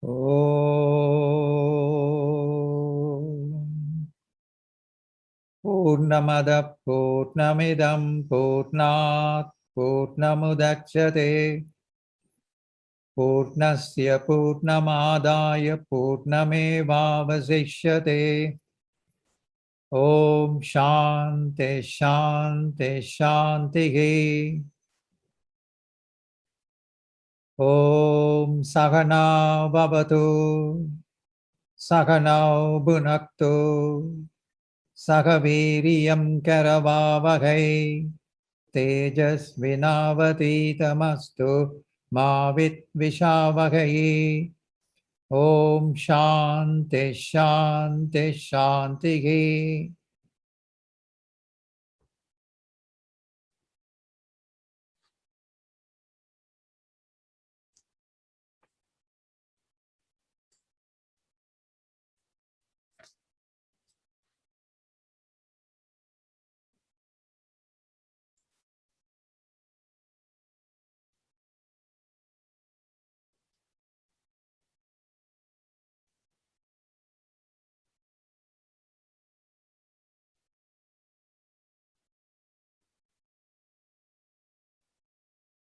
Om Purnamada Purnamidam Purnat Purnamudachyate Purnasya Purnamadaya Purnamevavasishyate. Om Shanti Shanti Shanti. Om Sahana Bhavatu Sahanau Bhunaktu Sahaviriyam Karavavagai Tejasvinavaditamastu Mavit Vishavagayi. Om Shanti Shanti Shanti.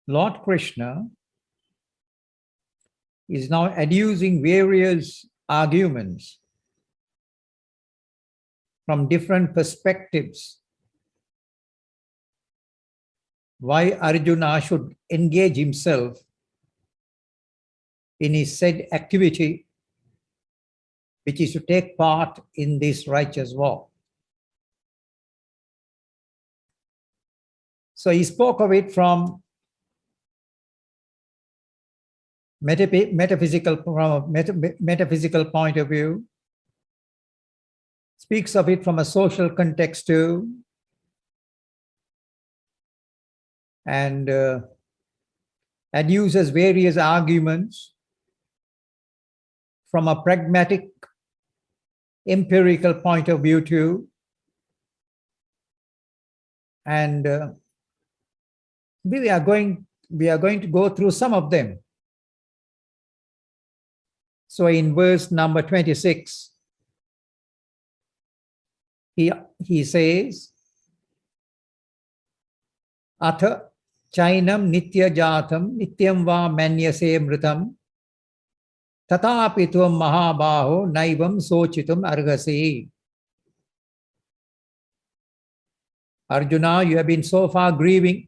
Lord Krishna is now adducing various arguments from different perspectives why Arjuna should engage himself in his said activity, which is to take part in this righteous war. So he spoke of it from metaphysical point of view, speaks of it from a social context too, and adduces various arguments from a pragmatic, empirical point of view too, and we are going to go through some of them. So in verse number 26, he says, Atha chainam nitya jatam nityam va manyase mritam tatapi tvam mahabaho naivam sochitum argasi. Arjuna, you have been so far grieving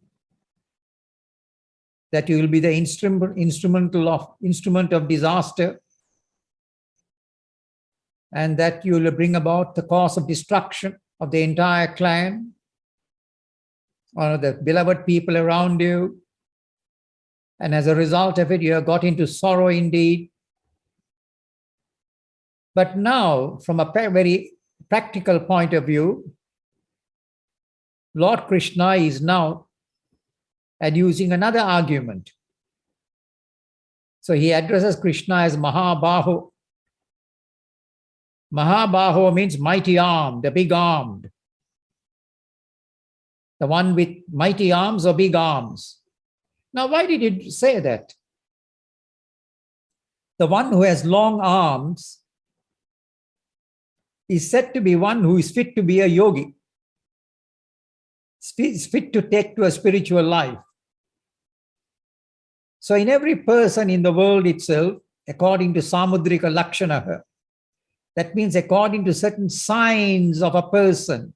that you will be the instrument of disaster, and that you will bring about the cause of destruction of the entire clan or the beloved people around you. And as a result of it, you have got into sorrow indeed. But now, from a very practical point of view, Lord Krishna is now adducing another argument. So he addresses Krishna as Mahabaho. Mahabaho means mighty armed, the big armed. The one with mighty arms or big arms. Now, why did he say that? The one who has long arms is said to be one who is fit to be a yogi. Is fit to take to a spiritual life. So in every person in the world itself, according to Samudrika Lakshana, that means according to certain signs of a person,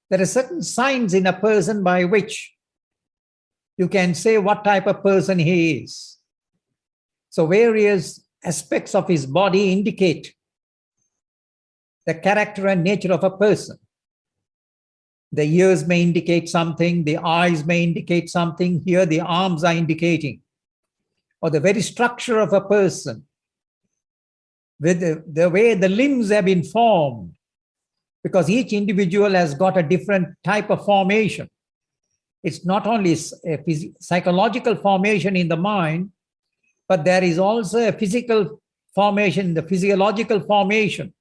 there are certain signs in a person by which you can say what type of person he is. So various aspects of his body indicate the character and nature of a person. The ears may indicate something, the eyes may indicate something, here the arms are indicating, or the very structure of a person, with the way the limbs have been formed, because each individual has got a different type of formation. It's not only a psychological formation in the mind, but there is also a physical formation, the physiological formation.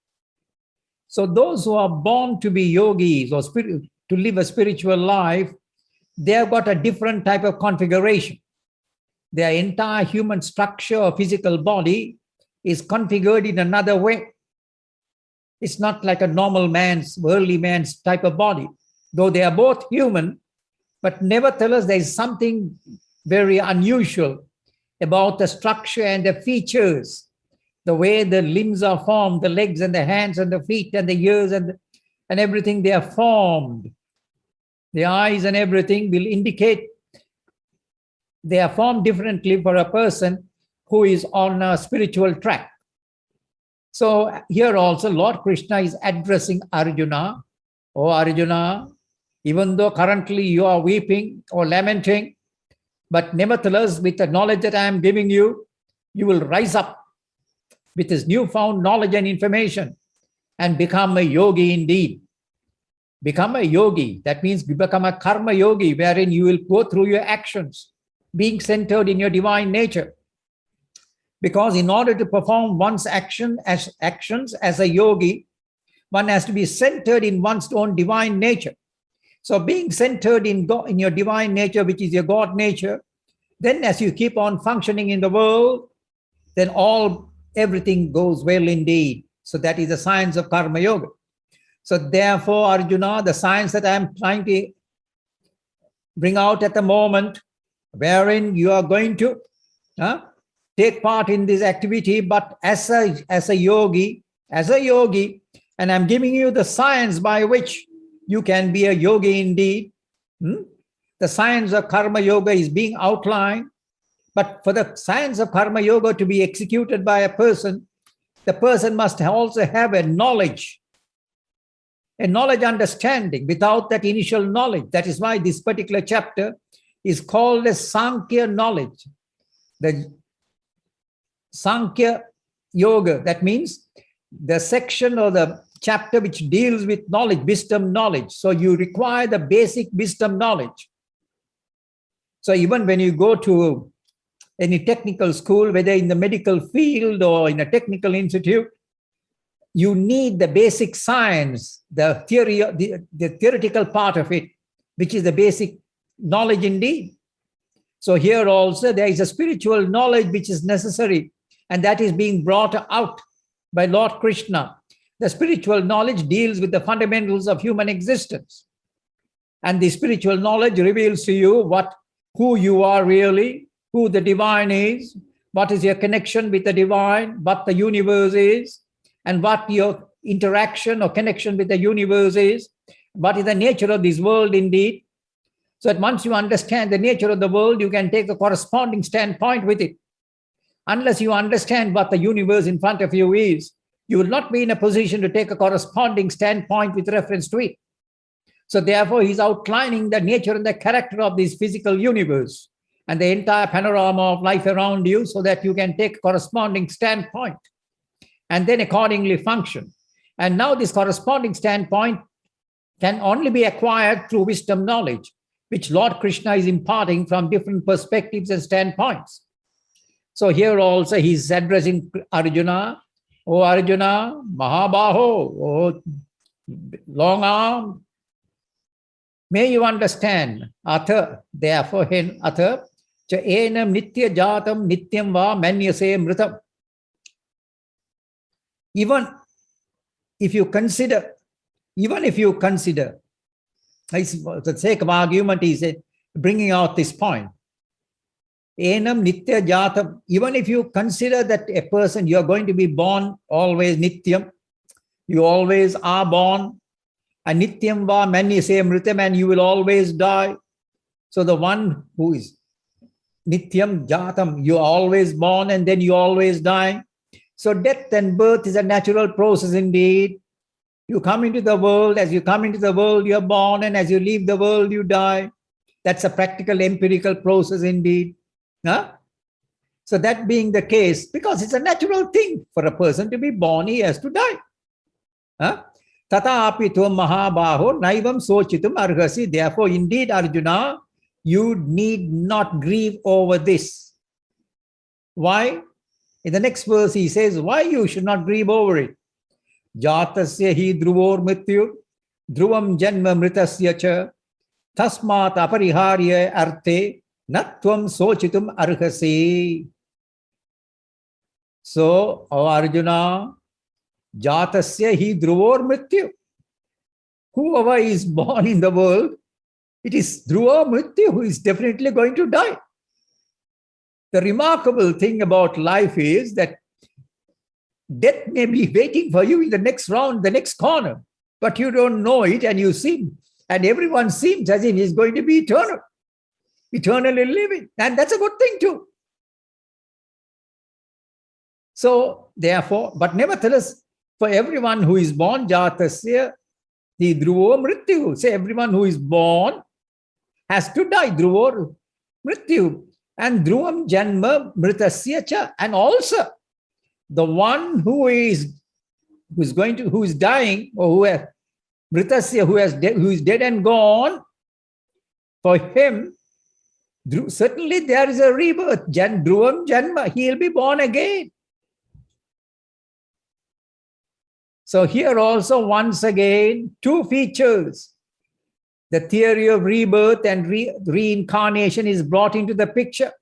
So those who are born to be yogis or to live a spiritual life, they have got a different type of configuration. Their entire human structure or physical body is configured in another way. It's not like a normal man's, worldly man's type of body. Though they are both human, but nevertheless, there is something very unusual about the structure and the features, the way the limbs are formed, the legs and the hands and the feet and the ears and everything, they are formed. The eyes and everything will indicate they are formed differently for a person who is on a spiritual track. So here also Lord Krishna is addressing Arjuna. Oh Arjuna, even though currently you are weeping or lamenting, but nevertheless, with the knowledge that I am giving you, you will rise up with this newfound knowledge and information and become a yogi indeed. Become a yogi. That means you become a karma yogi, wherein you will go through your actions, being centered in your divine nature. Because in order to perform one's actions as a yogi, one has to be centered in one's own divine nature. So being centered in God, in your divine nature, which is your God nature, then as you keep on functioning in the world, then everything goes well indeed. So that is the science of karma yoga. So therefore, Arjuna, the science that I am trying to bring out at the moment, wherein you are going to take part in this activity, but as a yogi, and I'm giving you the science by which you can be a yogi indeed. The science of karma yoga is being outlined, but for the science of karma yoga to be executed by a person, the person must also have a knowledge understanding. Without that initial knowledge, that is why this particular chapter is called as Sankhya knowledge. The Sankhya yoga, that means the section or the chapter which deals with knowledge, wisdom knowledge. So you require the basic wisdom knowledge. So even when you go to any technical school, whether in the medical field or in a technical institute, you need the basic science, the theory, the theoretical part of it, which is the basic knowledge indeed. So here also there is a spiritual knowledge which is necessary, and that is being brought out by Lord Krishna. The spiritual knowledge deals with the fundamentals of human existence. And the spiritual knowledge reveals to you who you are really, who the divine is, what is your connection with the divine, what the universe is, and what your interaction or connection with the universe is, what is the nature of this world indeed. So that once you understand the nature of the world, you can take a corresponding standpoint with it. Unless you understand what the universe in front of you is, you will not be in a position to take a corresponding standpoint with reference to it. So therefore, he's outlining the nature and the character of this physical universe and the entire panorama of life around you so that you can take a corresponding standpoint and then accordingly function. And now this corresponding standpoint can only be acquired through wisdom knowledge, which Lord Krishna is imparting from different perspectives and standpoints. So here also he's addressing Arjuna. Oh Arjuna, Mahabaho, oh long arm, may you understand. Atha, therefore, Atha, cha enam nitya jatam nityam va manyase mritam. Even if you consider, the sake of argument is bringing out this point. Enam nitya jatam, even if you consider that a person, you are going to be born always nityam, you always are born, and nityam va manyase mritam, and you will always die. So the one who is nityam jatam, you are always born and then you always die. So death and birth is a natural process indeed. You come into the world, as you come into the world, you are born, and as you leave the world, you die. That's a practical, empirical process indeed. So that being the case, because it's a natural thing for a person to be born, he has to die. Tata api tvam mahabaho naivam sochitum arhasi. Therefore, indeed, Arjuna, you need not grieve over this. Why? In the next verse, he says, why you should not grieve over it. Jatasya hi dhruvor mrityu, dhruvam janma mritasya cha, tasmat apariharya arte, natvam sochitum arhasi. So, O Arjuna, Jatasya hi Dhruvor Mrityu. Whoever is born in the world, it is Dhruva Mrityu who is definitely going to die. The remarkable thing about life is that death may be waiting for you in the next round, the next corner, but you don't know it, and you seem, and everyone seems as if he's going to be eternal, eternally living. And that's a good thing too. So therefore, but nevertheless, for everyone who is born, Jatasya, the Dhruvo Mrityu. Say everyone who is born has to die. Dhruvo Mrityu. And Dhruvam Janma Mritasya cha. And also the one who is dying, or who has Mritasya, who is dead and gone, for him, certainly there is a rebirth. Dhruvam Janma, he'll be born again. So here also, once again, two features. The theory of rebirth and reincarnation is brought into the picture.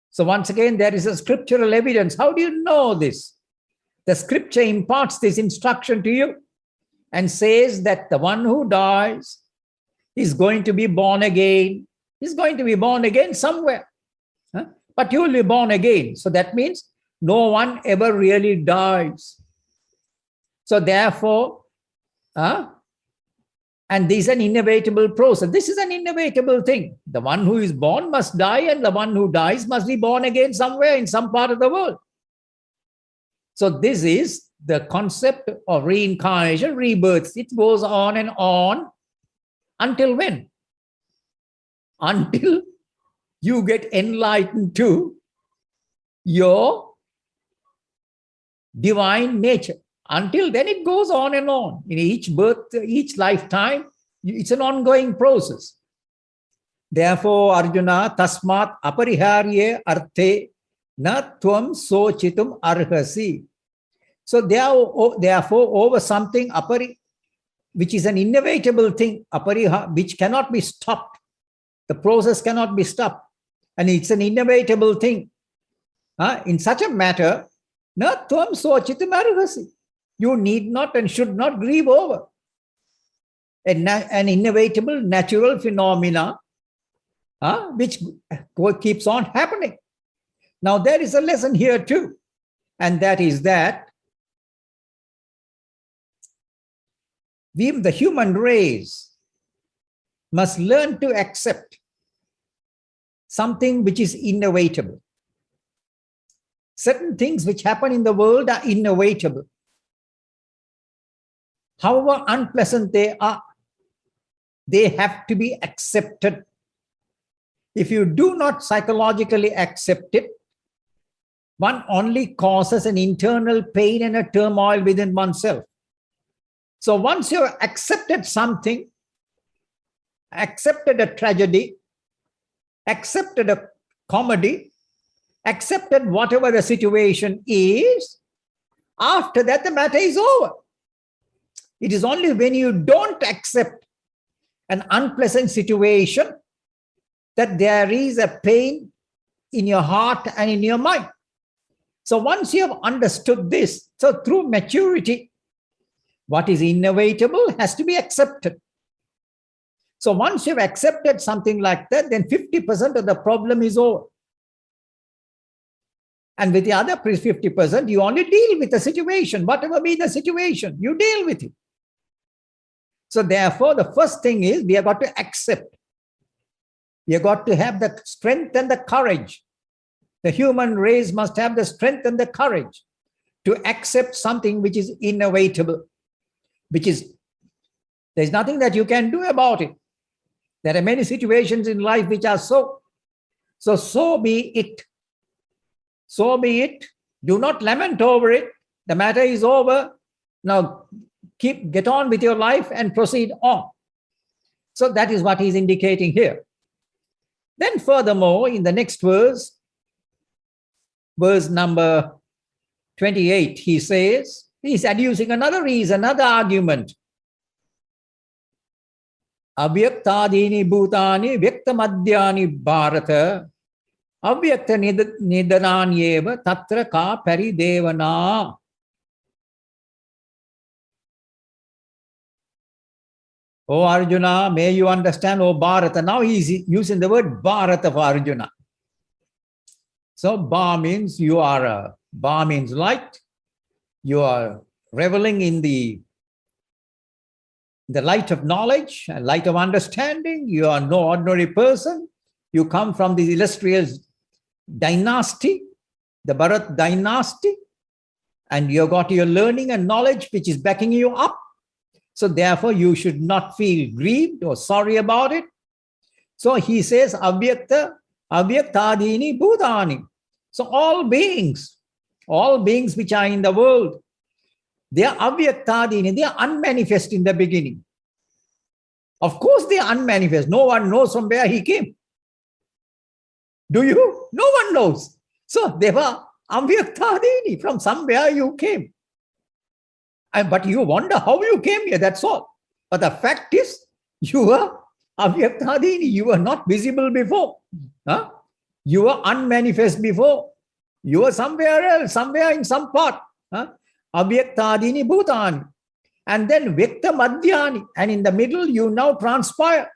So once again, there is a scriptural evidence. How do you know this? The scripture imparts this instruction to you and says that the one who dies is going to be born again. He's going to be born again somewhere. But you will be born again. So that means no one ever really dies. So therefore, and this is an inevitable process. This is an inevitable thing. The one who is born must die, and the one who dies must be born again somewhere in some part of the world. So this is the concept of reincarnation, rebirth. It goes on and on until when? Until you get enlightened to your divine nature. Until then, it goes on and on. In each birth, each lifetime, it's an ongoing process. Therefore, Arjuna, tasmat apariharye arte na tvam sochitum arhasi. So therefore, over something which is an inevitable thing, which cannot be stopped. The process cannot be stopped. And it's an inevitable thing. In such a matter, na tvam sochitum arhasi. You need not and should not grieve over an inevitable natural phenomena which keeps on happening. Now, there is a lesson here too, and that is that the human race must learn to accept something which is inevitable. Certain things which happen in the world are inevitable. However unpleasant they are, they have to be accepted. If you do not psychologically accept it, one only causes an internal pain and a turmoil within oneself. So once you have accepted something, accepted a tragedy, accepted a comedy, accepted whatever the situation is, after that the matter is over. It is only when you don't accept an unpleasant situation that there is a pain in your heart and in your mind. So once you have understood this, so through maturity, what is inevitable has to be accepted. So once you've accepted something like that, then 50% of the problem is over. And with the other 50%, you only deal with the situation. Whatever be the situation, you deal with it. So therefore, the first thing is we have got to accept. We have got to have the strength and the courage. The human race must have the strength and the courage to accept something which is inevitable, there's nothing that you can do about it. There are many situations in life which are so be it. So be it. Do not lament over it. The matter is over. Now get on with your life and proceed on. So that is what he's indicating here. Then furthermore, in the next verse number 28, he says, he's adducing another reason, another argument. Avyaktadini bhutani vyaktamadhyani bharata Avyakta nidananyeva tatra ka paridevana. Oh Arjuna, may you understand, oh Bharata. Now he is using the word Bharata for Arjuna. So Ba means you are, Ba means light. You are reveling in the light of knowledge and light of understanding. You are no ordinary person. You come from this illustrious dynasty, the Bharat dynasty, and you got your learning and knowledge which is backing you up. So therefore you should not feel grieved or sorry about it. So he says, Avyakta, Avyaktadini Bhutani. So all beings which are in the world, they are Avyaktadini, they are unmanifest in the beginning. Of course they are unmanifest. No one knows from where he came. Do you? No one knows. So they were Avyaktadini, from somewhere you came. But you wonder how you came here, that's all. But the fact is, you were Avyaktadini, you were not visible before. Huh? You were unmanifest before. You were somewhere else, somewhere in some part. Huh? Avyaktadini Bhutani. And then Vyakta Madhyani. And in the middle, you now transpire.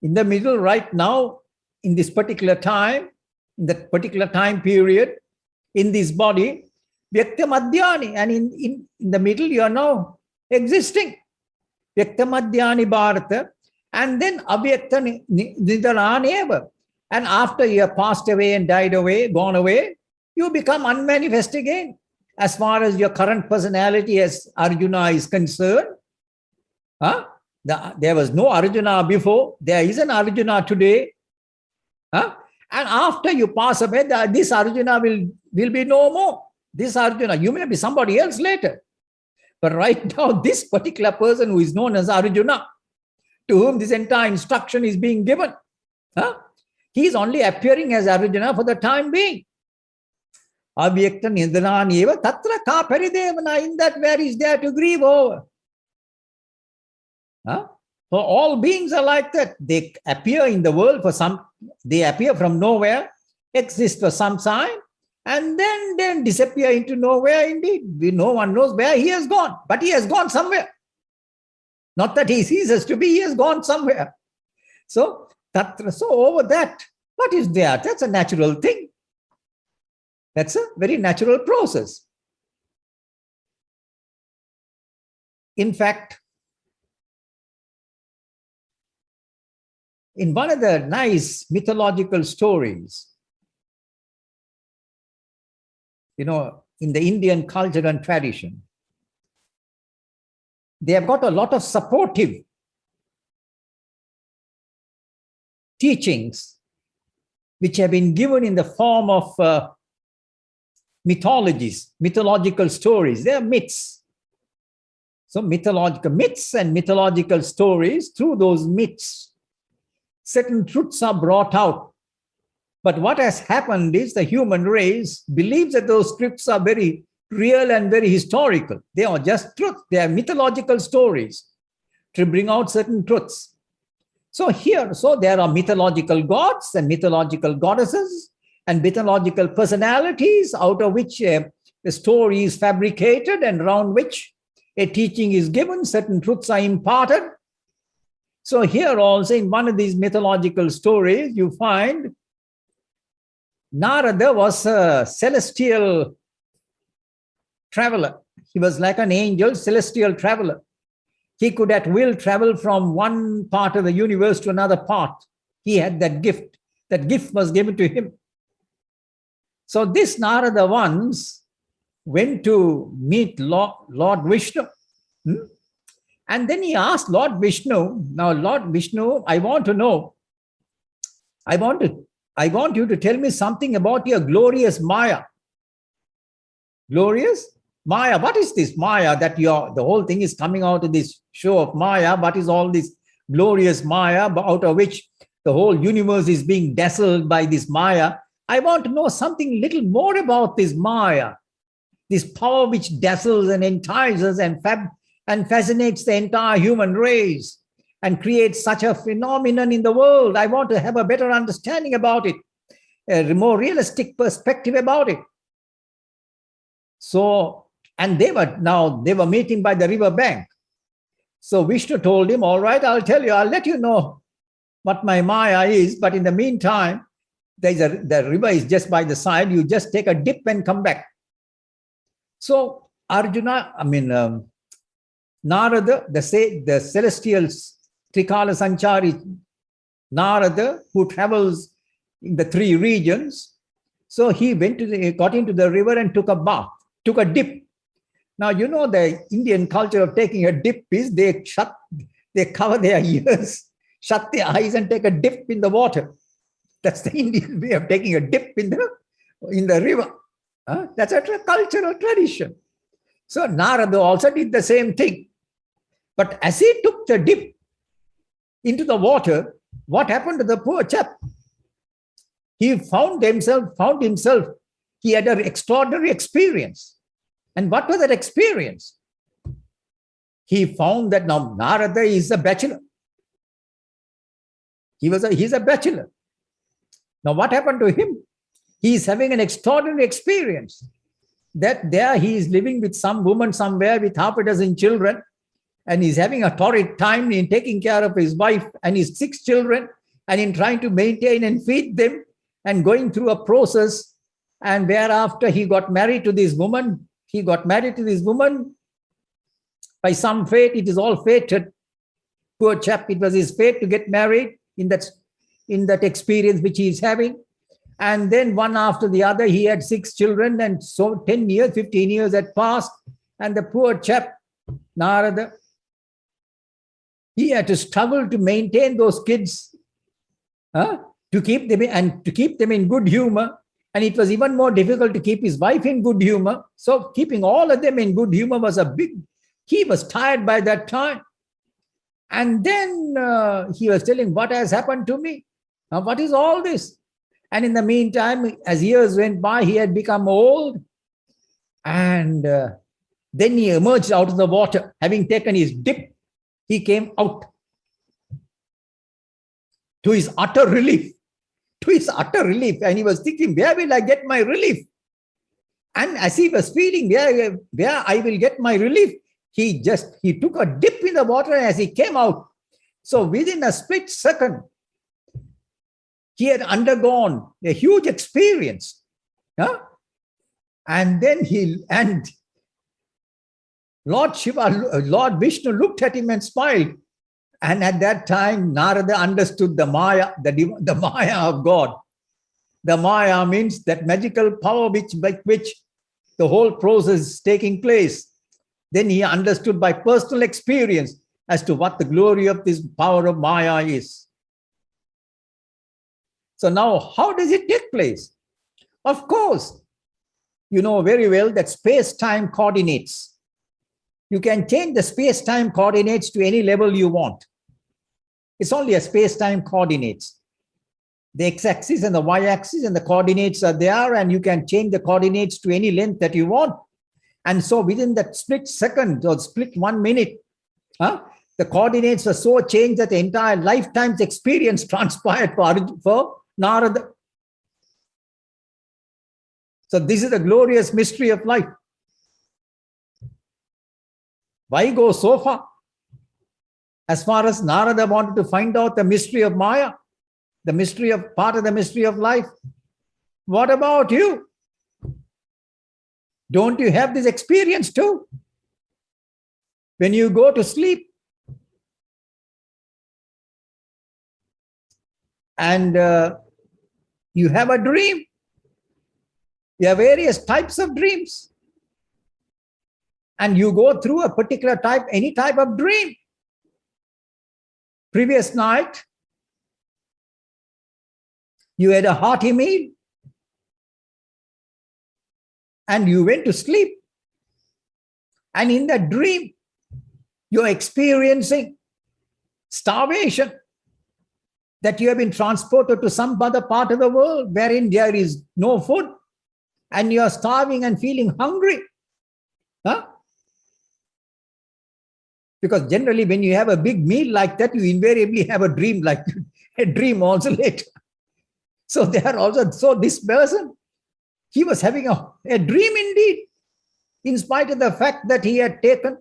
In the middle, right now, in this particular time, in that particular time period, in this body, Vyakta Madhyani. And in the middle, you are now existing. Vyakta Madhyani Bharata. And then Avyakta Nidaraneva. And after you have passed away and died away, gone away, you become unmanifest again. As far as your current personality as Arjuna is concerned, there was no Arjuna before. There is an Arjuna today. And after you pass away, this Arjuna will be no more. This Arjuna, you may be somebody else later. But right now, this particular person who is known as Arjuna, to whom this entire instruction is being given, he is only appearing as Arjuna for the time being. Avyakta Nidananyeva tatra ka paridevana. In that, where is there to grieve over? So all beings are like that. They appear in the world they appear from nowhere, exist for some time, and then disappear into nowhere indeed. No one knows where he has gone, but he has gone somewhere. Not that he ceases to be, he has gone somewhere. So over that, what is there? That's a natural thing. That's a very natural process. In fact, in one of the nice mythological stories, in the Indian culture and tradition, they have got a lot of supportive teachings which have been given in the form of mythological stories. They are myths. So mythological myths and mythological stories, through those myths, certain truths are brought out. But what has happened is the human race believes that those truths are very real and very historical. They are just truth. They are mythological stories to bring out certain truths. So there are mythological gods and mythological goddesses and mythological personalities out of which a story is fabricated and around which a teaching is given, certain truths are imparted. So here also in one of these mythological stories, you find Narada was a celestial traveler. He was like an angel, celestial traveler. He could at will travel from one part of the universe to another part. He had that gift. That gift was given to him. So this Narada once went to meet Lord Vishnu. And then he asked Lord Vishnu, now Lord Vishnu, I want you to tell me something about your glorious Maya. Glorious Maya. What is this Maya that the whole thing is coming out of this show of Maya? What is all this glorious Maya out of which the whole universe is being dazzled by this Maya? I want to know something little more about this Maya, this power which dazzles and entices and fascinates the entire human race and creates such a phenomenon in the world. I want to have a better understanding about it. a more realistic perspective about it. So, and they were meeting by the river bank. So Vishnu told him, all right, I'll tell you, I'll let you know what my Maya is, but in the meantime, the river is just by the side, you just take a dip and come back. So Arjuna, Narada, the celestial Trikala Sanchari Narada, who travels in the three regions, so he got into the river and took a bath, took a dip. Now, you know, the Indian culture of taking a dip is they cover their ears, shut their eyes and take a dip in the water. That's the Indian way of taking a dip in the river. That's a cultural tradition. So Narada also did the same thing. But as he took the dip into the water, what happened to the poor chap? He found himself, he had an extraordinary experience. And what was that experience? He found that now Narada is a bachelor. He's a bachelor. Now what happened to him? He is having an extraordinary experience. That there he is living with some woman somewhere with half a dozen children, and he's having a torrid time in taking care of his wife and his 6 children, and in trying to maintain and feed them, and going through a process. And thereafter he got married to this woman. By some fate. It is all fated. Poor chap, it was his fate to get married in that experience which he is having. And then one after the other, he had 6 children, and so 10 years, 15 years had passed. And the poor chap, Narada, he had to struggle to maintain those kids, to keep them in good humor. And it was even more difficult to keep his wife in good humor. So keeping all of them in good humor was he was tired by that time. And then he was telling, what has happened to me? What is all this? And in the meantime, as years went by, he had become old. And then he emerged out of the water. Having taken his dip, he came out. To his utter relief. And he was thinking, where will I get my relief? And as he was feeling where I will get my relief, he took a dip in the water as he came out. So within a split second, he had undergone a huge experience. And then Lord Vishnu looked at him and smiled. And at that time, Narada understood the Maya, the Maya of God. The Maya means that magical power by which the whole process is taking place. Then he understood by personal experience as to what the glory of this power of Maya is. So now, how does it take place? Of course, you know very well that space-time coordinates. You can change the space-time coordinates to any level you want. It's only a space-time coordinates. The x-axis and the y-axis and the coordinates are there, and you can change the coordinates to any length that you want. And so within that split second or split 1 minute, the coordinates are so changed that the entire lifetime's experience transpired for Narada. So this is the glorious mystery of life. Why go so far? As far as Narada wanted to find out the mystery of Maya, part of the mystery of life. What about you? Don't you have this experience too? When you go to sleep and you have a dream, you have various types of dreams, and you go through a particular type, any type of dream. Previous night, you had a hearty meal and you went to sleep. And in that dream, you're experiencing starvation, that you have been transported to some other part of the world wherein there is no food and you're starving and feeling hungry. Because generally when you have a big meal like that, you invariably have a dream like that, a dream also later. So they are also, so this person, he was having a dream indeed, in spite of the fact that he had taken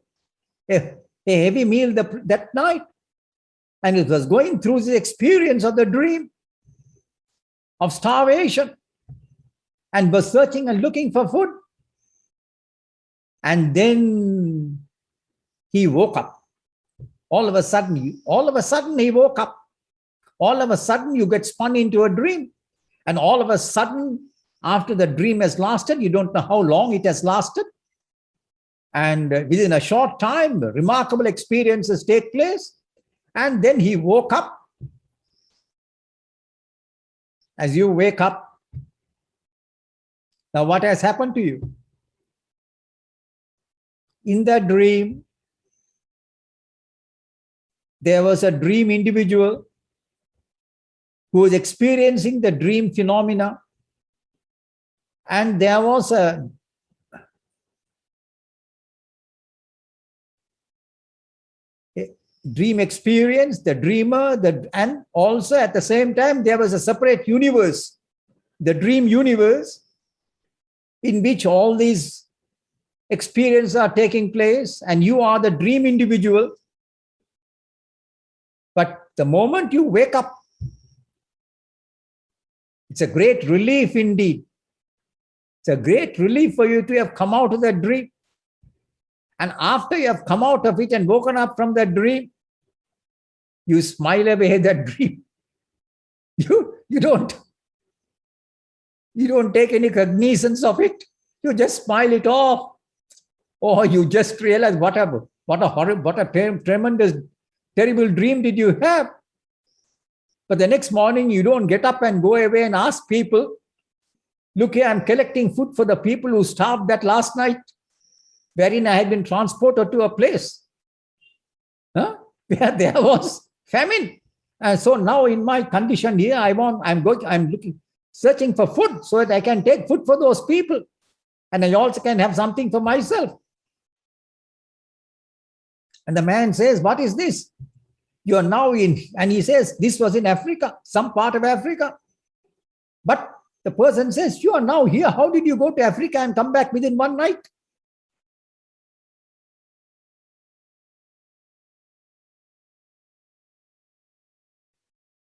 a heavy meal that night. And it was going through the experience of the dream of starvation and was searching and looking for food. And then he woke up. All of a sudden he woke up. All of a sudden you get spun into a dream. And all of a sudden, after the dream has lasted, you don't know how long it has lasted. And within a short time, remarkable experiences take place. And then he woke up. As you wake up, now what has happened to you? In that dream, there was a dream individual who was experiencing the dream phenomena. And there was a dream experience, the dreamer, and also at the same time, there was a separate universe, the dream universe, in which all these experiences are taking place, and you are the dream individual. But the moment you wake up, it's a great relief indeed. It's a great relief for you to have come out of that dream. And after you have come out of it and woken up from that dream, you smile away that dream. You don't take any cognizance of it. You just smile it off. Or you just realize what a tremendous, terrible dream did you have. But the next morning, you don't get up and go away and ask people, look here, I'm collecting food for the people who starved that last night, wherein I had been transported to a place where there was famine. And so now in my condition here, I'm searching for food so that I can take food for those people. And I also can have something for myself. And the man says, what is this? You are now in, and he says, this was in Africa, some part of Africa. But the person says, you are now here. How did you go to Africa and come back within one night?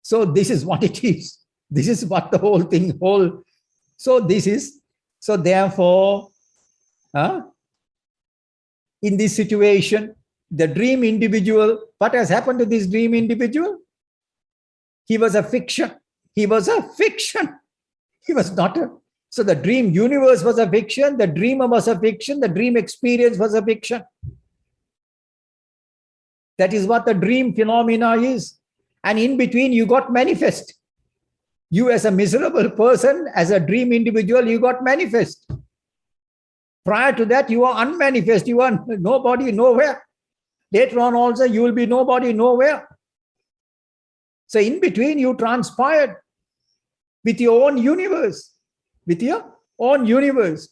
So this is what it is. This is what the whole thing, so therefore, in this situation, the dream individual, what has happened to this dream individual? He was a fiction. He was a fiction. He was not a, so the dream universe was a fiction, the dreamer was a fiction, the dream experience was a fiction. That is what the dream phenomena is. And in between, you got manifest. You as a miserable person, as a dream individual, you got manifest. Prior to that, you are unmanifest. You are nobody, nowhere. Later on also, you will be nobody, nowhere. So in between, you transpired with your own universe. With your own universe.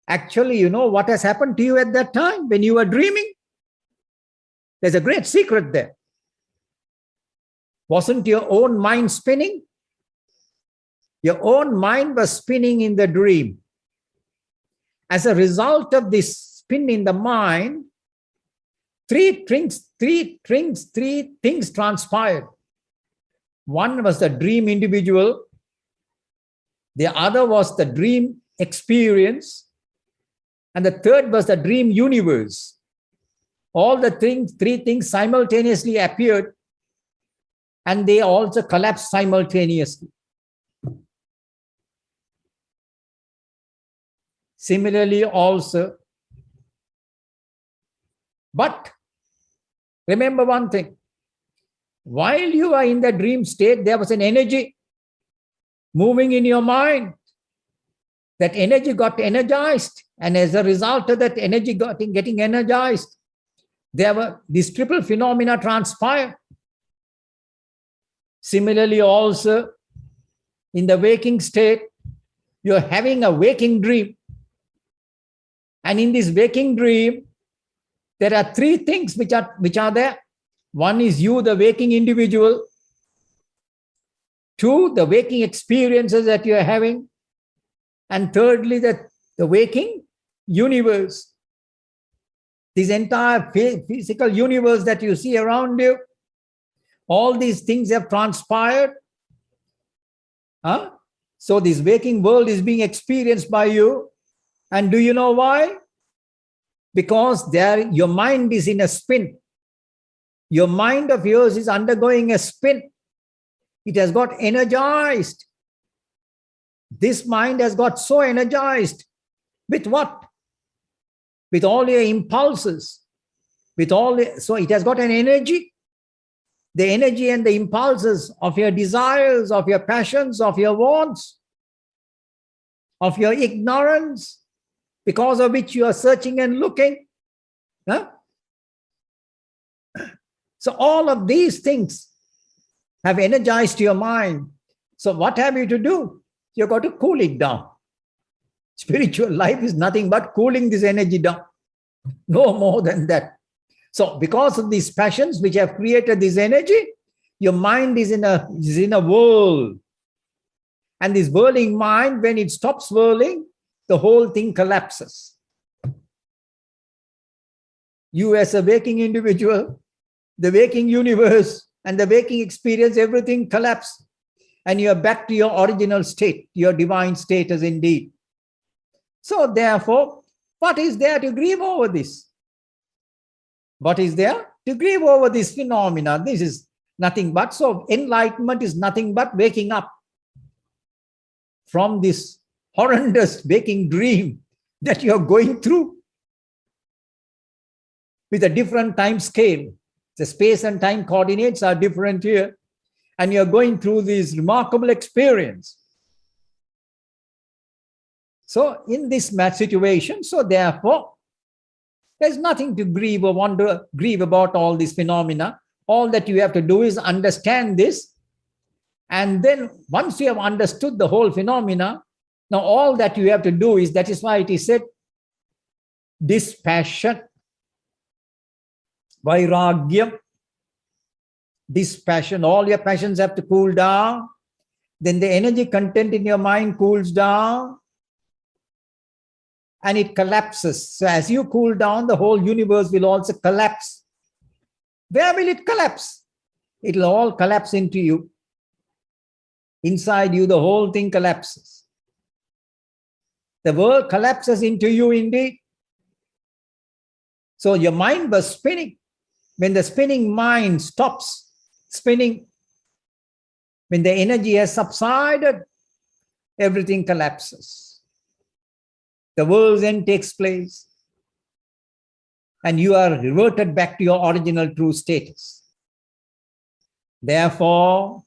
Actually, you know what has happened to you at that time when you were dreaming? There's a great secret there. Wasn't your own mind spinning? Your own mind was spinning in the dream. As a result of this spin in the mind, three things transpired. One was the dream individual. The other was the dream experience. And the third was the dream universe. All the three things simultaneously appeared, and they also collapsed simultaneously. Similarly also, but remember one thing, while you are in the dream state, there was an energy moving in your mind. That energy got energized, and as a result of that energy getting energized, there were these triple phenomena transpire. Similarly also, in the waking state, you're having a waking dream. And in this waking dream, there are three things which are there. One is you, the waking individual. Two, the waking experiences that you are having. And thirdly, the waking universe. This entire physical universe that you see around you, all these things have transpired. So this waking world is being experienced by you. And do you know why? Because your mind is in a spin. Your mind of yours is undergoing a spin. It has got energized. This mind has got so energized. With what? With all your impulses. So it has got an energy. The energy and the impulses of your desires, of your passions, of your wants, of your ignorance, because of which you are searching and looking. So all of these things have energized your mind. So what have you to do? You've got to cool it down. Spiritual life is nothing but cooling this energy down. No more than that. So because of these passions which have created this energy, your mind is in a whirl. And this whirling mind, when it stops whirling, the whole thing collapses. You as a waking individual, the waking universe and the waking experience, everything collapses. And you are back to your original state, your divine status indeed. So therefore, what is there to grieve over this? What is there to grieve over this phenomena? This is nothing but, so enlightenment is nothing but waking up from this horrendous waking dream that you are going through with a different time scale. The space and time coordinates are different here. And you are going through this remarkable experience. So in this mad situation, so therefore, there's nothing to grieve or grieve about all these phenomena. All that you have to do is understand this. And then once you have understood the whole phenomena, now all that you have to do is, that is why it is said, dispassion, vairagyam, dispassion. All your passions have to cool down. Then the energy content in your mind cools down. And it collapses. So as you cool down, the whole universe will also collapse. Where will it collapse? It will all collapse into you. Inside you, the whole thing collapses. The world collapses into you indeed. So your mind was spinning. When the spinning mind stops spinning, when the energy has subsided, everything collapses. The world's end takes place. And you are reverted back to your original true status. Therefore,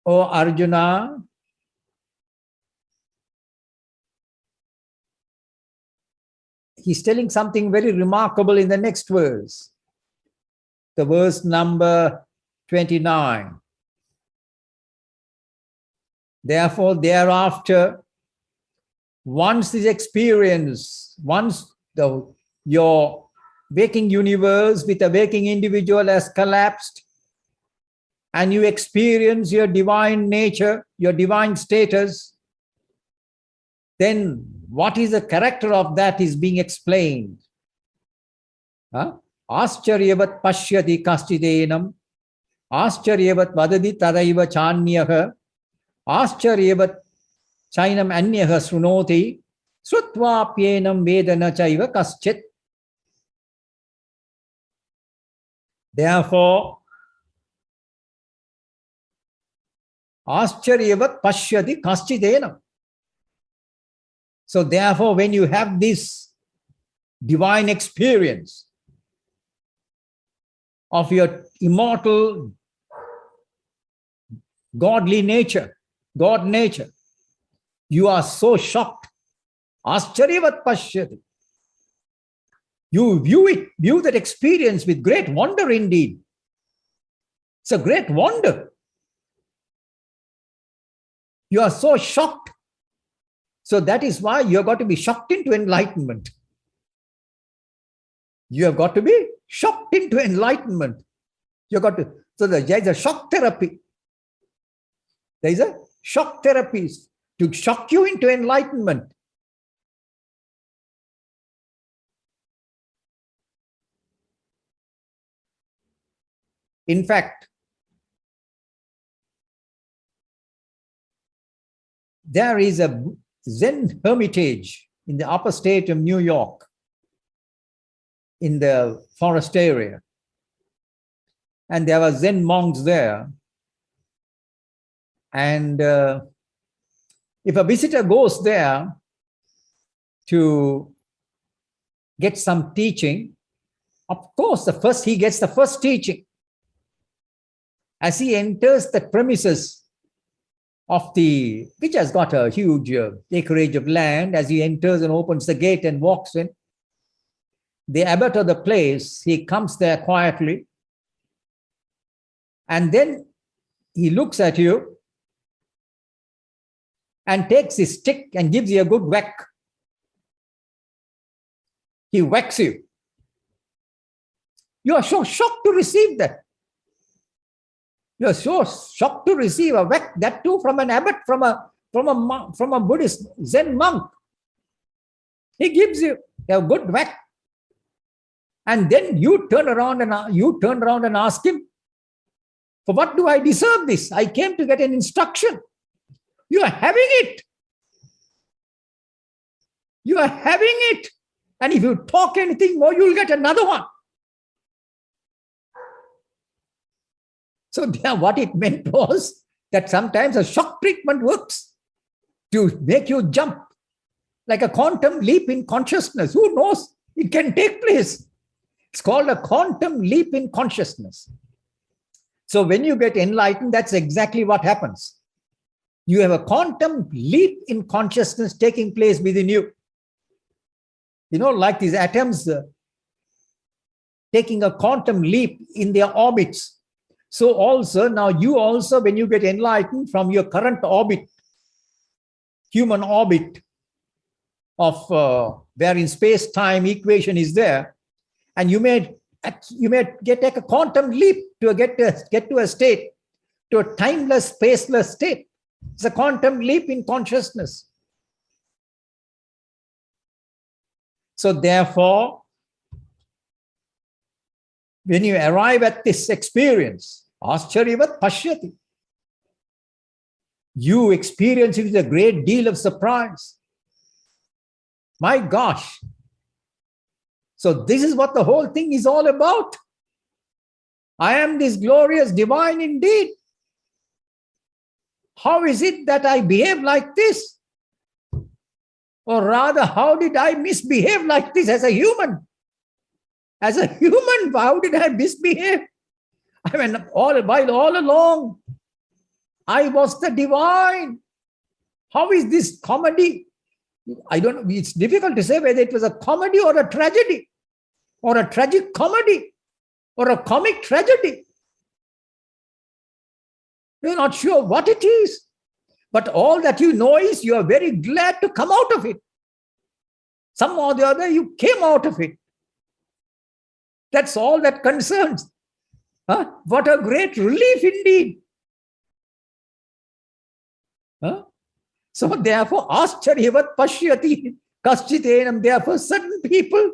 O Arjuna, he's telling something very remarkable in the next verse. The verse number 29. Therefore, thereafter, once this experience, once your waking universe with a waking individual has collapsed, and you experience your divine nature, your divine status, then what is the character of that is being explained. Ascharyavat pashyati kastidenam, ascharyavat vadadi tadaiva chanyaha, ascharyavat chainam anyaha srunoti, srutvapyenam vedana chaiva kaschit. Therefore, ascharyavat pashyati kastidenam. So therefore, when you have this divine experience of your immortal godly nature, God nature, you are so shocked. Ascharyavat pashyati. You view that experience with great wonder indeed. It's a great wonder. You are so shocked. So that is why you have got to be shocked into enlightenment. You have got to be shocked into enlightenment. You got to, so there is a shock therapy. There is a shock therapy to shock you into enlightenment. In fact, there is a Zen hermitage in the upper state of New York, in the forest area. And there were Zen monks there. And if a visitor goes there to get some teaching, of course, he gets the first teaching. As he enters the premises of which has got a huge acreage of land, as he enters and opens the gate and walks in, the abbot of the place, he comes there quietly, and then he looks at you and takes his stick and gives you a good whack. He whacks you. You are so shocked to receive that. You are so shocked to receive a whack, that too from an abbot, from a Buddhist Zen monk. He gives you a good whack. And then you turn around and ask him, for what do I deserve this? I came to get an instruction. You are having it. You are having it. And if you talk anything more, you'll get another one. So what it meant was that sometimes a shock treatment works to make you jump like a quantum leap in consciousness. Who knows? It can take place. It's called a quantum leap in consciousness. So when you get enlightened, that's exactly what happens. You have a quantum leap in consciousness taking place within you. You know, like these atoms taking a quantum leap in their orbits. So also, now you also, when you get enlightened from your current orbit, human orbit of wherein space-time equation is there, and you may take a quantum leap to get to a state, to a timeless, spaceless state. It's a quantum leap in consciousness. So therefore, when you arrive at this experience, Ascharyavat Pashyati, you experience it with a great deal of surprise. My gosh. So this is what the whole thing is all about. I am this glorious divine indeed. How is it that I behave like this? Or rather, how did I misbehave like this as a human? As a human, how did I misbehave? I mean, all along, I was the divine. How is this comedy? I don't know. It's difficult to say whether it was a comedy or a tragedy, or a tragic comedy, or a comic tragedy. You're not sure what it is. But all that you know is you are very glad to come out of it. Some or the other, you came out of it. That's all that concerns. Huh? What a great relief indeed. Huh? So therefore, Ascharyavat Pashyati Kaschitenam, therefore certain people,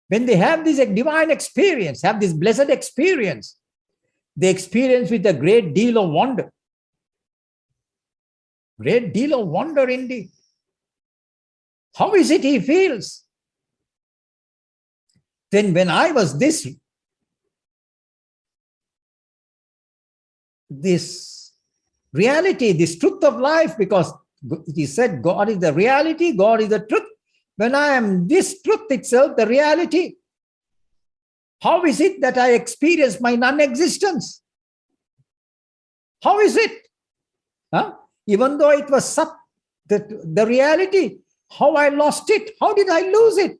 when they have this divine experience, have this blessed experience, they experience with a great deal of wonder. Great deal of wonder indeed. How is it he feels? Then when I was this reality, this truth of life, because he said God is the reality, God is the truth. When I am this truth itself, the reality, how is it that I experience my non-existence? How is it? Even though it was the reality, how I lost it? How did I lose it?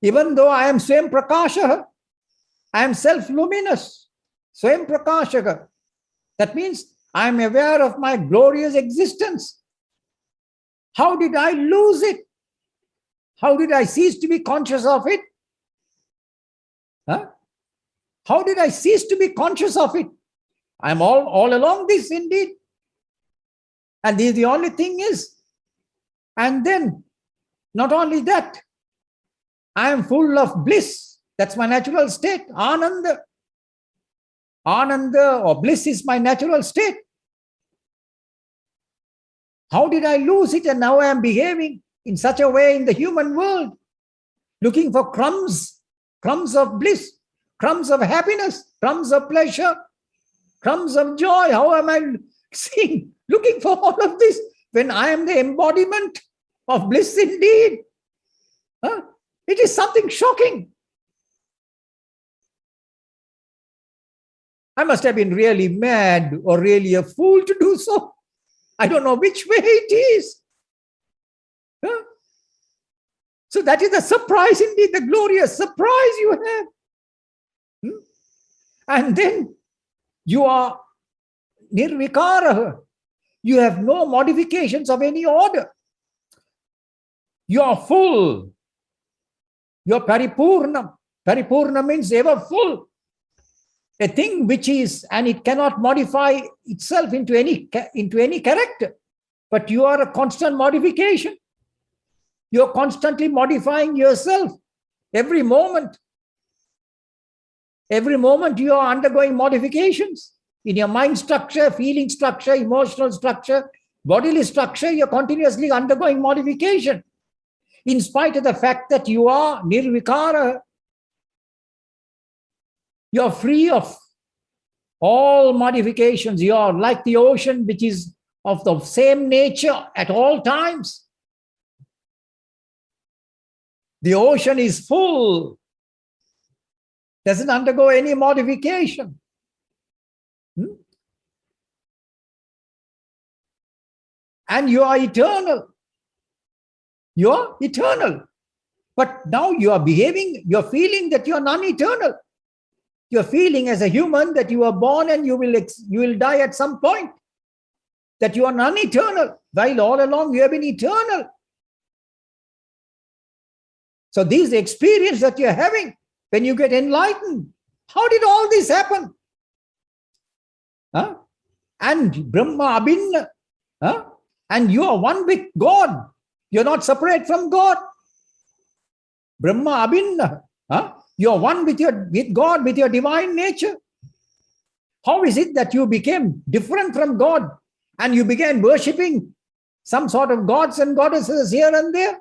Even though I am Swayam Prakasha, I am self-luminous, Swayam Prakashaka. That means I am aware of my glorious existence. How did I lose it? How did I cease to be conscious of it? Huh? How did I cease to be conscious of it? I'm all along this indeed. And this is the only thing is. And then, not only that, I am full of bliss. That's my natural state. Ananda. Ananda or bliss is my natural state. How did I lose it? And now I am behaving in such a way in the human world, looking for crumbs of bliss, crumbs of happiness, crumbs of pleasure, crumbs of joy. How am I seeing, looking for all of this when I am the embodiment of bliss indeed? Huh? It is something shocking. I must have been really mad or really a fool to do so. I don't know which way it is. Huh? So that is the surprise indeed, the glorious surprise you have. And then you are nirvikara. You have no modifications of any order. You are full. You are paripurna. Paripurna means ever full. A thing which is, and it cannot modify itself into any character, but you are a constant modification. You are constantly modifying yourself every moment. Every moment you are undergoing modifications in your mind structure, feeling structure, emotional structure, bodily structure. You are continuously undergoing modification. In spite of the fact that you are nirvikara, you are free of all modifications. You are like the ocean, which is of the same nature at all times. The ocean is full, doesn't undergo any modification. And you are eternal. You are eternal. But now you are behaving, you are feeling that you are non-eternal. You are feeling as a human that you are born and you will die at some point. That you are non-eternal, while all along you have been eternal. So this experience that you are having when you get enlightened, how did all this happen? Huh? And Brahma Abhinna, huh? And you are one with God. You are not separate from God. Brahma Abhinna, huh? You are one with God, with your divine nature. How is it that you became different from God and you began worshipping some sort of gods and goddesses here and there?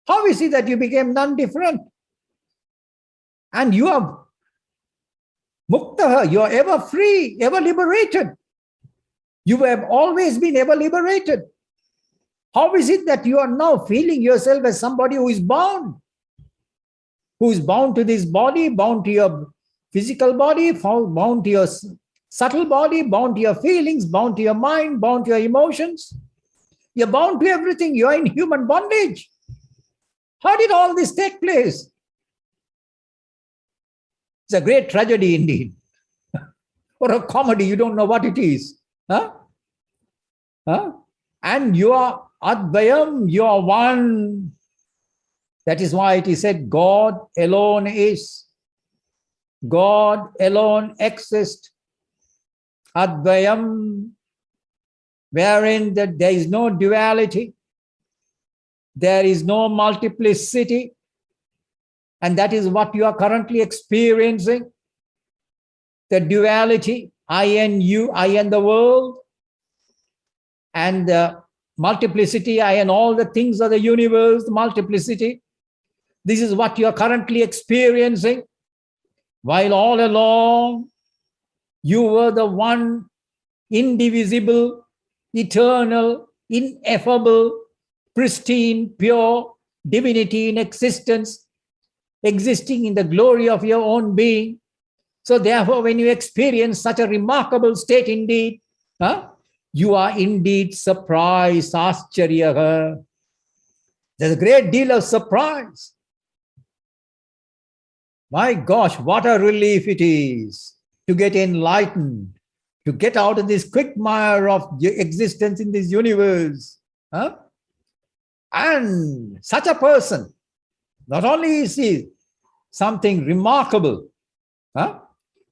How is it that you became non-different? And you are mukta, you are ever free, ever liberated. You have always been ever liberated. How is it that you are now feeling yourself as somebody who is bound? Who is bound to this body, bound to your physical body, bound to your subtle body, bound to your feelings, bound to your mind, bound to your emotions. You're bound to everything. You are in human bondage. How did all this take place? It's a great tragedy indeed. Or a comedy, you don't know what it is. Huh? Huh? And you are Advayam, you are one. That is why it is said, God alone is. God alone exists. Advayam, wherein that there is no duality, there is no multiplicity, and that is what you are currently experiencing. The duality, I and you, I and the world, and the multiplicity, I and all the things of the universe, the multiplicity. This is what you are currently experiencing, while all along you were the one indivisible, eternal, ineffable, pristine, pure divinity in existence, existing in the glory of your own being. So therefore, when you experience such a remarkable state indeed, you are indeed surprised, ascharya. There's a great deal of surprise. My gosh, what a relief it is to get enlightened, to get out of this quagmire of existence in this universe. And such a person, not only is he something remarkable, the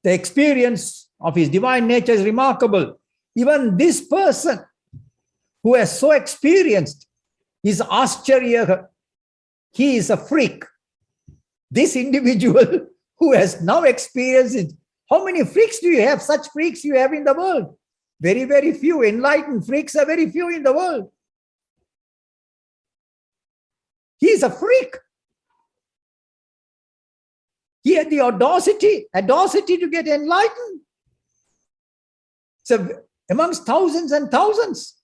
experience of his divine nature is remarkable. Even this person who has so experienced is Ascharya. He is a freak. This individual who has now experienced it. How many freaks do you have? Such freaks you have in the world. Very, very few. Enlightened freaks are very few in the world. He is a freak. He had the audacity to get enlightened. So amongst thousands and thousands,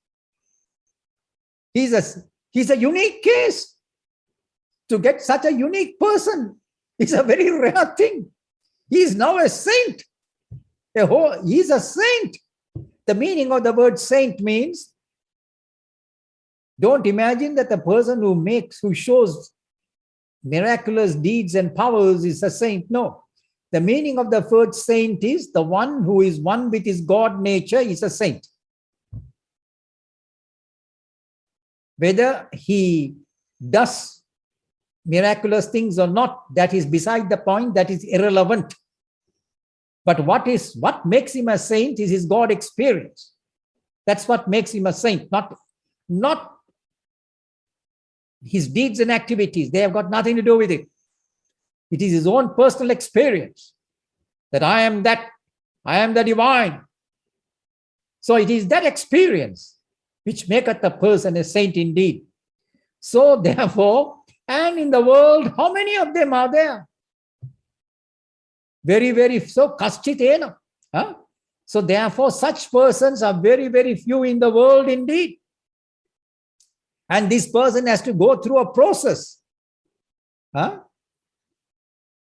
he's a unique case. To get such a unique person is a very rare thing. He is now a saint. He is a saint. The meaning of the word saint means, don't imagine that the person who shows miraculous deeds and powers is a saint. No. The meaning of the word saint is the one who is one with his God nature is a saint. Whether he does miraculous things or not, that is beside the point, that is irrelevant. But what makes him a saint is his God experience. That's what makes him a saint, not his deeds and activities. They have got nothing to do with it. It is his own personal experience that I am the divine. So it is that experience which maketh a person a saint indeed. So therefore, and in the world, how many of them are there? Very, very so kaschitena. So therefore, such persons are very, very few in the world indeed. And this person has to go through a process.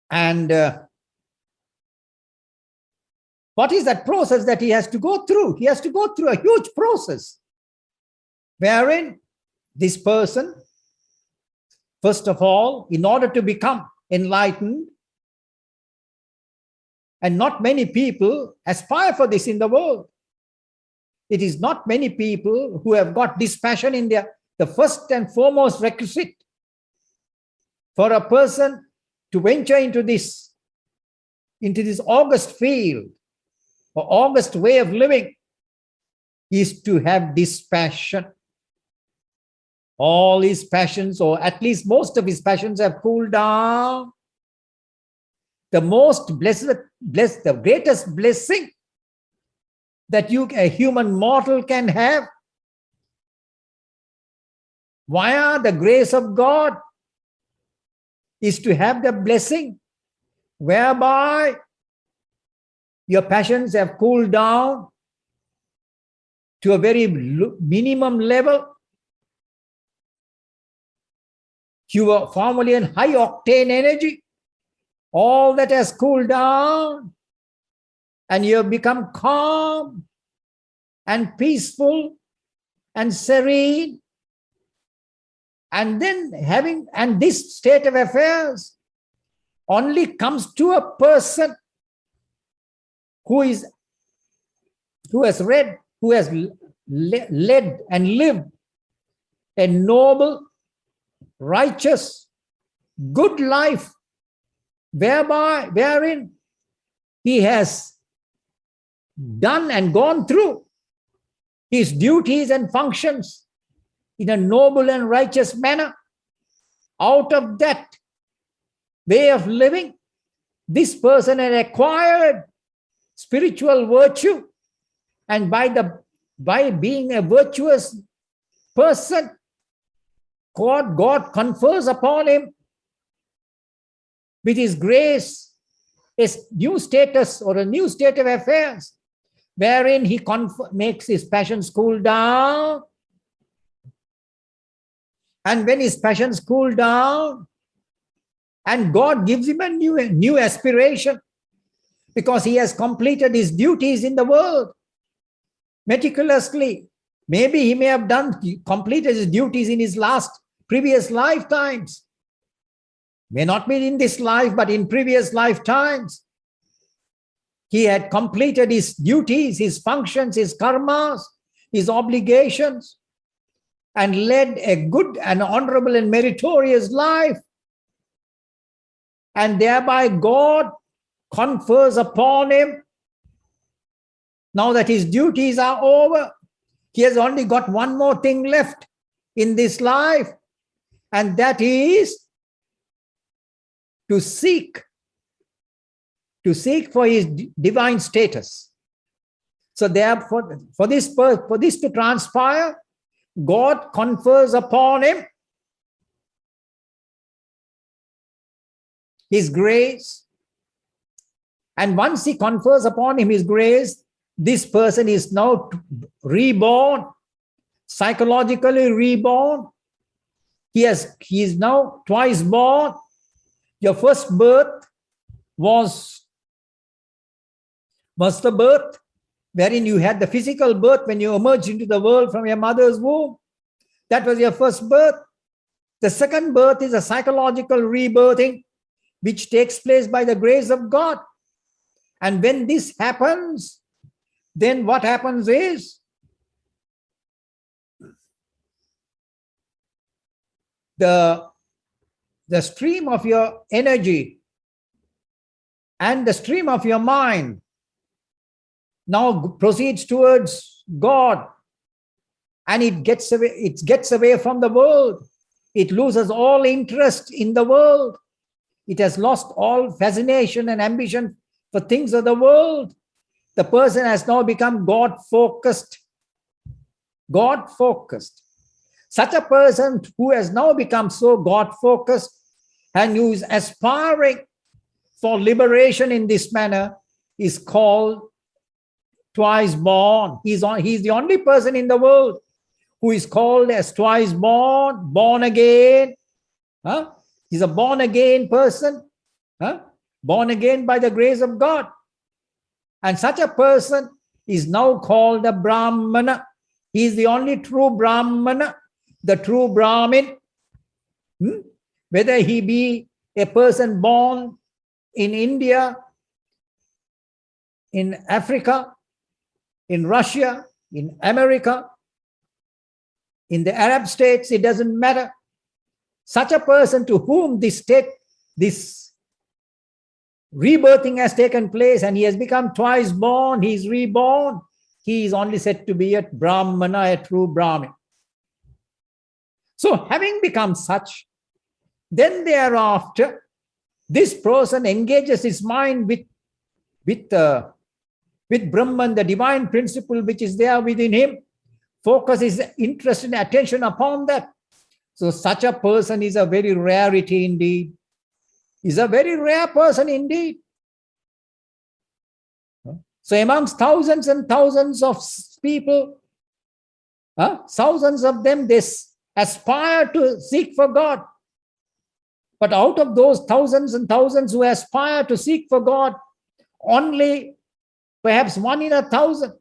And what is that process that he has to go through? He has to go through a huge process wherein this person, first of all, in order to become enlightened, and not many people aspire for this in the world. It is not many people who have got dispassion in the first and foremost requisite for a person to venture into this august field or august way of living is to have dispassion. All his passions, or at least most of his passions, have cooled down. The the greatest blessing that a human mortal can have via the grace of God is to have the blessing whereby your passions have cooled down to a very minimum level. You were formerly in high octane energy. All that has cooled down, and you have become calm and peaceful and serene. And then this state of affairs only comes to a person who has led and lived a noble, righteous, good life, wherein he has done and gone through his duties and functions in a noble and righteous manner. Out of that way of living, this person had acquired spiritual virtue, and by being a virtuous person, God confers upon him with his grace a new status or a new state of affairs, wherein he makes his passions cool down. And when his passions cool down, and God gives him a new aspiration, because he has completed his duties in the world meticulously. Maybe he may have completed his duties in his previous lifetimes. May not be in this life, but in previous lifetimes. He had completed his duties, his functions, his karmas, his obligations. and led a good and honorable and meritorious life. And thereby God confers upon him, now that his duties are over, he has only got one more thing left in this life, and that is to seek for his divine status. So therefore, for this to transpire, God confers upon him his grace. And once he confers upon him his grace, this person is now reborn, psychologically reborn. He is now twice born. Your first birth was the birth wherein you had the physical birth when you emerged into the world from your mother's womb. That was your first birth. The second birth is a psychological rebirthing, which takes place by the grace of God. And when this happens, then what happens is the stream of your energy and the stream of your mind now proceeds towards God, and it gets away from the world. It loses all interest in the world. It has lost all fascination and ambition for things of the world. The person has now become God-focused. God-focused. Such a person who has now become so God-focused and who is aspiring for liberation in this manner is called twice born. He's the only person in the world who is called as twice born, born again. He's a born again person, born again by the grace of God. And such a person is now called a Brahmana. He is the only true Brahmana, the true Brahmin. Whether he be a person born in India, in Africa, in Russia, in America, in the Arab states, it doesn't matter. Such a person to whom this rebirthing has taken place and he has become twice born, he is reborn, he is only said to be a Brahmana, a true Brahmin. So having become such, then thereafter, this person engages his mind with Brahman, the divine principle which is there within him, focuses interest and attention upon that. So such a person is a very rarity indeed. Is a very rare person indeed. So amongst thousands and thousands of people, thousands of them, they aspire to seek for God. But out of those thousands and thousands who aspire to seek for God, only perhaps 1 in 1,000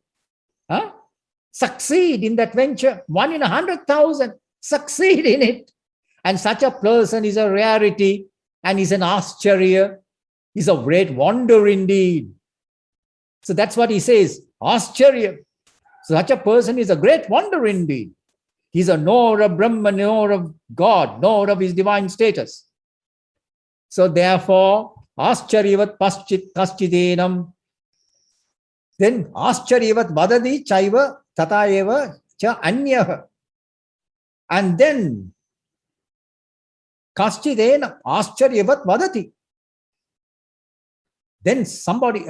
succeed in that venture. 1 in 100,000 succeed in it. And such a person is a rarity and is an ascharya, is a great wonder indeed. So that's what he says, ascharya. So such a person is a great wonder indeed. He's a knower of Brahman, knower of God, knower of his divine status. So therefore, ascharyavat paschit kaschidenam. Then ascharyavat vadadi chaiva tatayeva cha anyah. And then kaschidena ascharyavat vadati. Then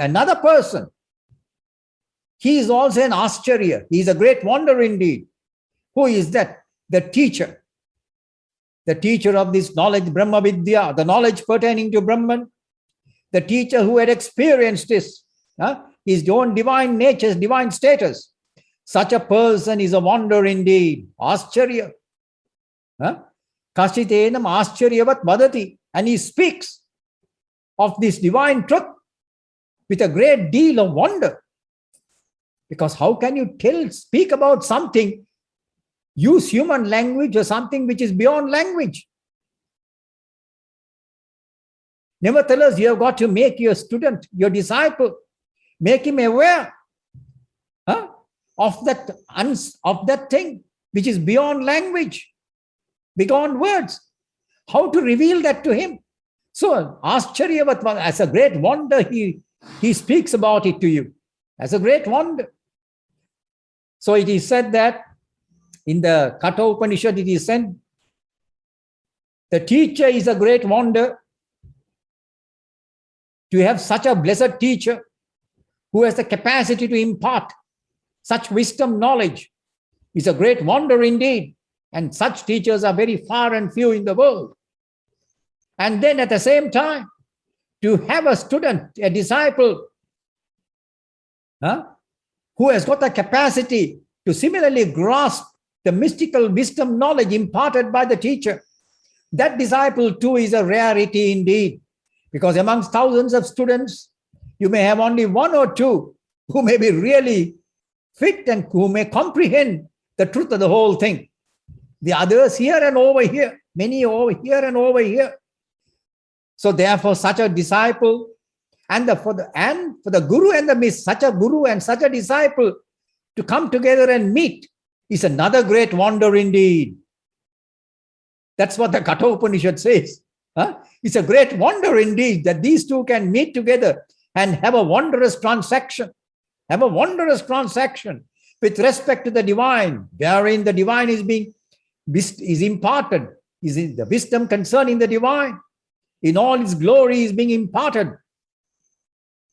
another person, he is also an ascharya. He is a great wonder indeed. Who is that? The teacher. The teacher of this knowledge, Brahma Vidya, the knowledge pertaining to Brahman. The teacher who had experienced this, his own divine nature, divine status. Such a person is a wonder indeed. Ascharya. Kashitenam ascharyavat vadati. And he speaks of this divine truth with a great deal of wonder. Because how can you speak about something, use human language or something which is beyond language? Nevertheless, you have got to make your student, your disciple, make him aware of that thing. which is beyond language, beyond words. How to reveal that to him? So, Ascharyavat, as a great wonder, he speaks about it to you as a great wonder. So it is said that in the Katha Upanishad, it is said, the teacher is a great wonder. To have such a blessed teacher who has the capacity to impart such wisdom, knowledge, is a great wonder indeed. And such teachers are very far and few in the world. And then at the same time, to have a student, a disciple, who has got the capacity to similarly grasp the mystical wisdom, knowledge imparted by the teacher, that disciple too is a rarity indeed. Because amongst thousands of students, you may have only one or two who may be really fit and who may comprehend the truth of the whole thing. The others here and over here, many over here and over here. So therefore, such a disciple for the guru and the such a guru and such a disciple to come together and meet is another great wonder indeed. That's what the Katha Upanishad says. It's a great wonder indeed that these two can meet together and have a wondrous transaction. Have a wondrous transaction with respect to the divine, wherein the divine is imparted, is the wisdom concerning the divine in all its glory is being imparted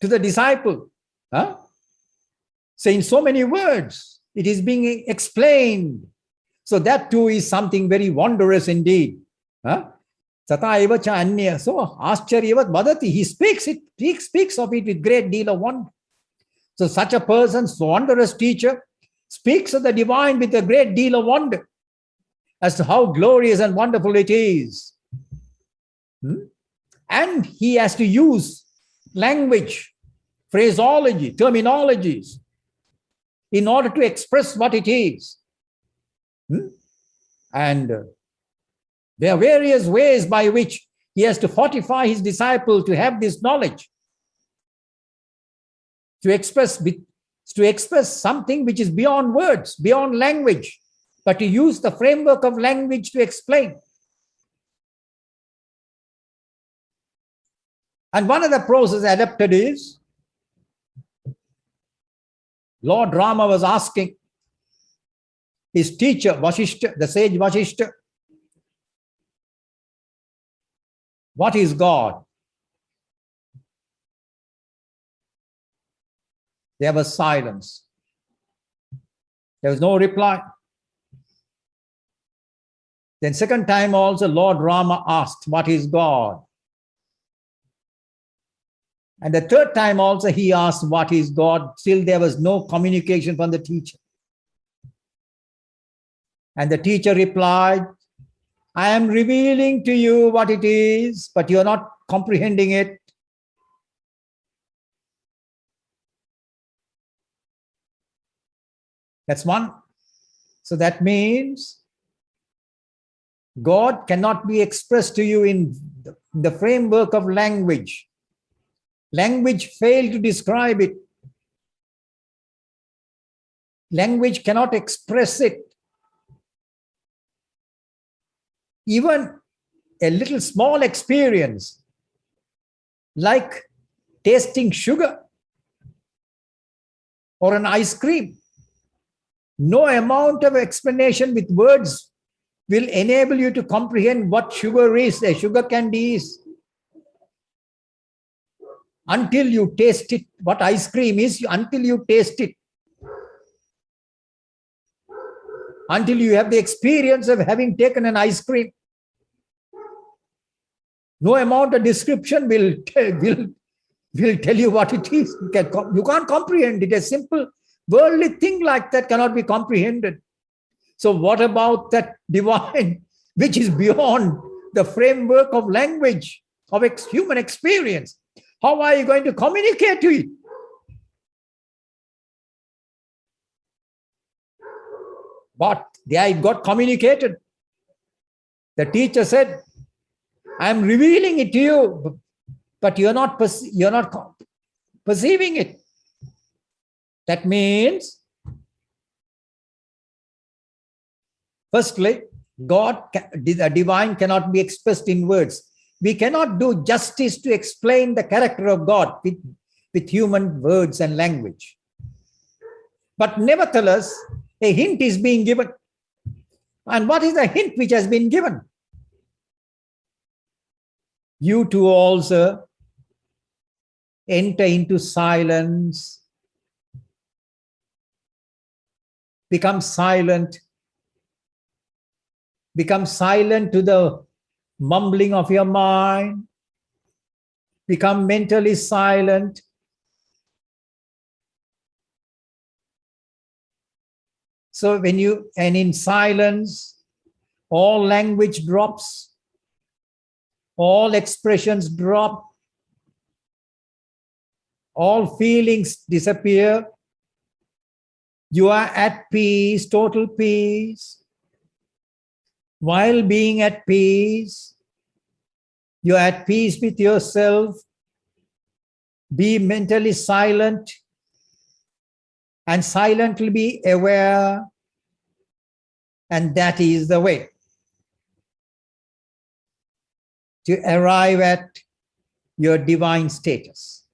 to the disciple. So in so many words, it is being explained. So that too is something very wondrous indeed. Tata eva cha anya. So Ascharyavat vadati. He speaks of it with great deal of wonder. So such a person, so wondrous teacher, speaks of the divine with a great deal of wonder as to how glorious and wonderful it is. And he has to use language, phraseology, terminologies in order to express what it is. And there are various ways by which he has to fortify his disciple to have this knowledge, to express something which is beyond words, beyond language, but to use the framework of language to explain. And one of the processes adapted is, Lord Rama was asking his teacher, Vasishta, the sage Vasishta, what is God? There was silence. There was no reply. Then second time also, Lord Rama asked, what is God? And the third time also he asked, what is God? Still there was no communication from the teacher. And the teacher replied, I am revealing to you what it is, but you are not comprehending it. That's one. So that means God cannot be expressed to you in the framework of language. Language failed to describe it. Language cannot express it. Even a little small experience, like tasting sugar or an ice cream, no amount of explanation with words will enable you to comprehend what sugar is, a sugar candy is. Until you taste it, what ice cream is, until you taste it. Until you have the experience of having taken an ice cream. No amount of description will tell you what it is. You can't comprehend it. A simple worldly thing like that cannot be comprehended. So what about that divine, which is beyond the framework of language, of human experience? How are you going to communicate to it? But there it got communicated. The teacher said, I am revealing it to you, but you're not perceiving it. That means Firstly, the divine cannot be expressed in words. We cannot do justice to explain the character of God with human words and language. But nevertheless, a hint is being given. And what is the hint which has been given? You too also enter into silence, become silent to the mumbling of your mind, become mentally silent. So and in silence, all language drops, all expressions drop, all feelings disappear. You are at peace, total peace. While being at peace, you are at peace with yourself. Be mentally silent and silently be aware. And that is the way to arrive at your divine status.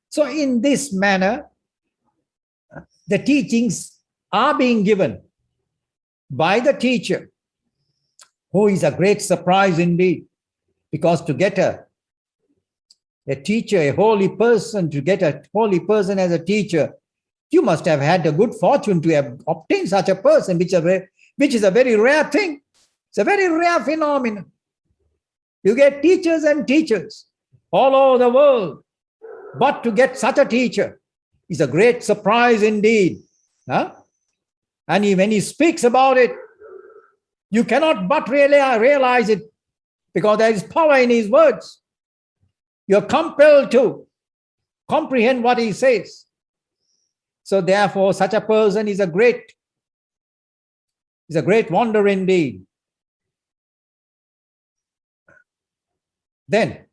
So in this manner, the teachings are being given by the teacher, who is a great surprise indeed, because to get a teacher, a holy person, to get a holy person as a teacher, you must have had a good fortune to have obtained such a person, which is a very rare thing. It's a very rare phenomenon. You get teachers and teachers all over the world, but to get such a teacher is a great surprise indeed. Huh? And when he speaks about it, you cannot but realize it, because there is power in his words. You're compelled to comprehend what he says. So therefore, such a person is a great wonder indeed. Then,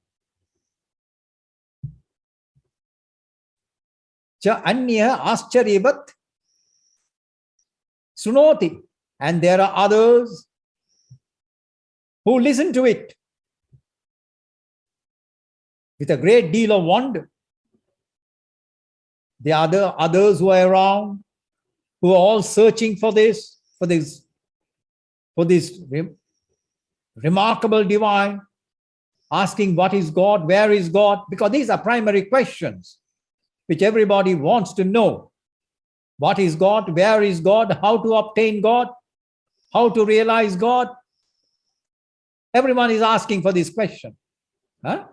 cha anya ascharyavat sunoti, and there are others who listen to it with a great deal of wonder. There are others who are around, who are all searching for this remarkable divine, asking what is God, where is God, because these are primary questions which everybody wants to know. What is God? Where is God? How to obtain God? How to realize God? Everyone is asking for this question. Huh?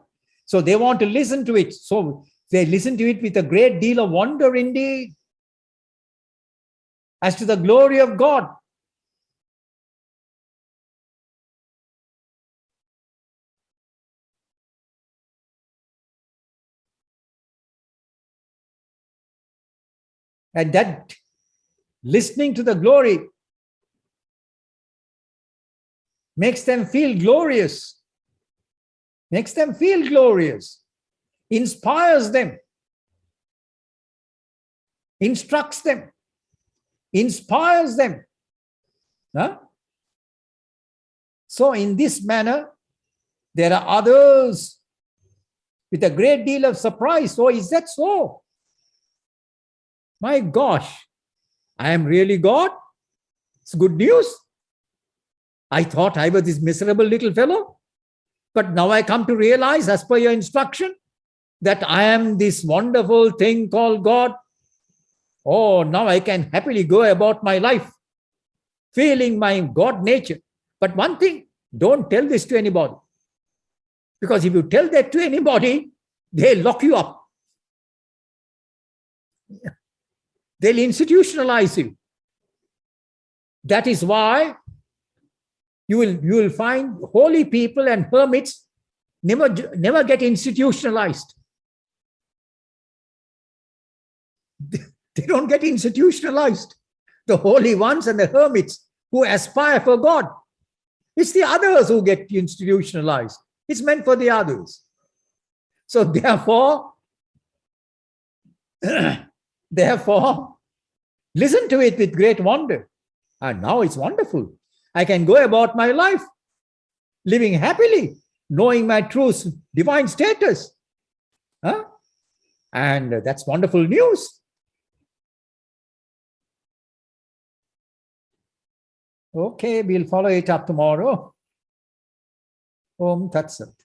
So they want to listen to it. So they listen to it with a great deal of wonder indeed, as to the glory of God. And that listening to the glory makes them feel glorious, inspires them, instructs them, inspires them. Huh? So in this manner, there are others with a great deal of surprise. So is that so? My gosh, I am really God? It's good news. I thought I was this miserable little fellow, but now I come to realize, as per your instruction, that I am this wonderful thing called God. Oh, now I can happily go about my life, feeling my God nature. But one thing, don't tell this to anybody. Because if you tell that to anybody, they'll lock you up. They'll institutionalize you. That is why you will find holy people and hermits never get institutionalized. They don't get institutionalized. The holy ones and the hermits who aspire for God. It's the others who get institutionalized. It's meant for the others. So therefore, listen to it with great wonder. And now it's wonderful. I can go about my life, living happily, knowing my true divine status. Huh? And that's wonderful news. Okay, we'll follow it up tomorrow. Om Tat Sat.